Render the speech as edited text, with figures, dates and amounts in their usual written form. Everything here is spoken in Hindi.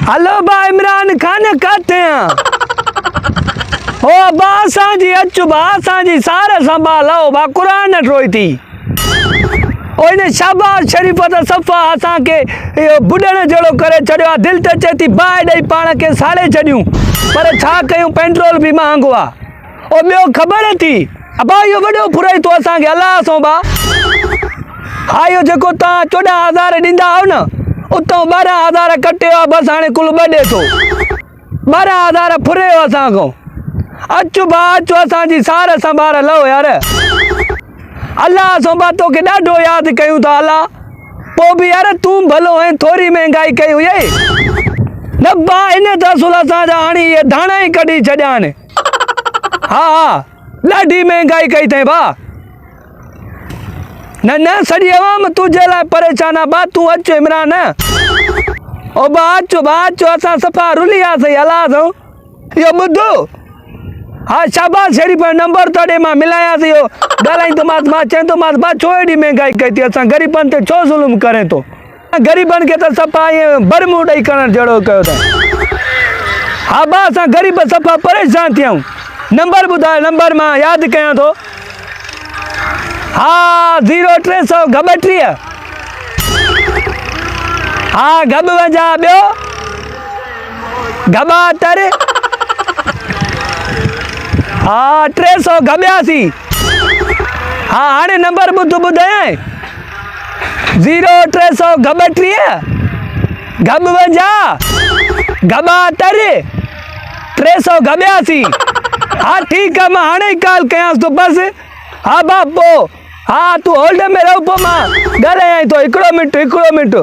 हेलो बा इमरान खान कहते हैं ओ बा सांजी अचु बा सांजी सारे संभालो बा कुरान रोई थी ओने शाबाश शरीफ त सफ़ा असां के बुडण जड़ो करे छड़ियो दिल त चेती बाय दई पाण के साड़े छड़ियूं पर छा कयूं पेट्रोल भी महंगो आ ओ बियो खबर थी अबा यो वडो फुराई तो असां के अल्लाह सो बा हायो जको ता 14000 दिंदा हो न उतो 12000 कटियो बस हाने कुल बडे तो 12000 फुरे असां को अचु बा अचु असां जी सार संभार लो यार अल्लाह सो बा तो के डाडो याद कयूं था अल्लाह पो भी यार तू भलो है थोड़ी महंगाई कई ये न बा इन दसुला सा हानी ये धाणा ही कढी छड्यान हां लाडी महंगाई कई थे बा न न सड़ी आवाम तुझे ला परेशान बा तू अच इमरान ओ बा अचो असां सफ़ा रुलिया सही अल्लाह सो यो बुधो हाँ शाबाश शरीफ नंबर तोड़े मां मिलाया थी यो गलाई तो मां चें तो मां बा छोड़ी महंगाई कई थी असां गरीबन ते छो जुल्म करे तो गरीबन के तो सफ़ा ये बरमूड ही करण जड़ो कयो था हाँ बा असां गरीब सफ़ा परेशान थियूं नंबर बुधाए नंबर मां याद कया तो हाँ 0300 गबट्री हाँ गब वजा बियो गबा तर हाँ 300 गब्यासी हाँ हाणे नंबर बुध बुधाए 0300 गबट्री गब वजा गबा तर 300 गब्यासी हाँ ठीक है मां हाणे कॉल कयांस तो बस हाँ बापो हाँ तू होल्ड में रहो पो मां डरे आई तो हिकड़ो मिनट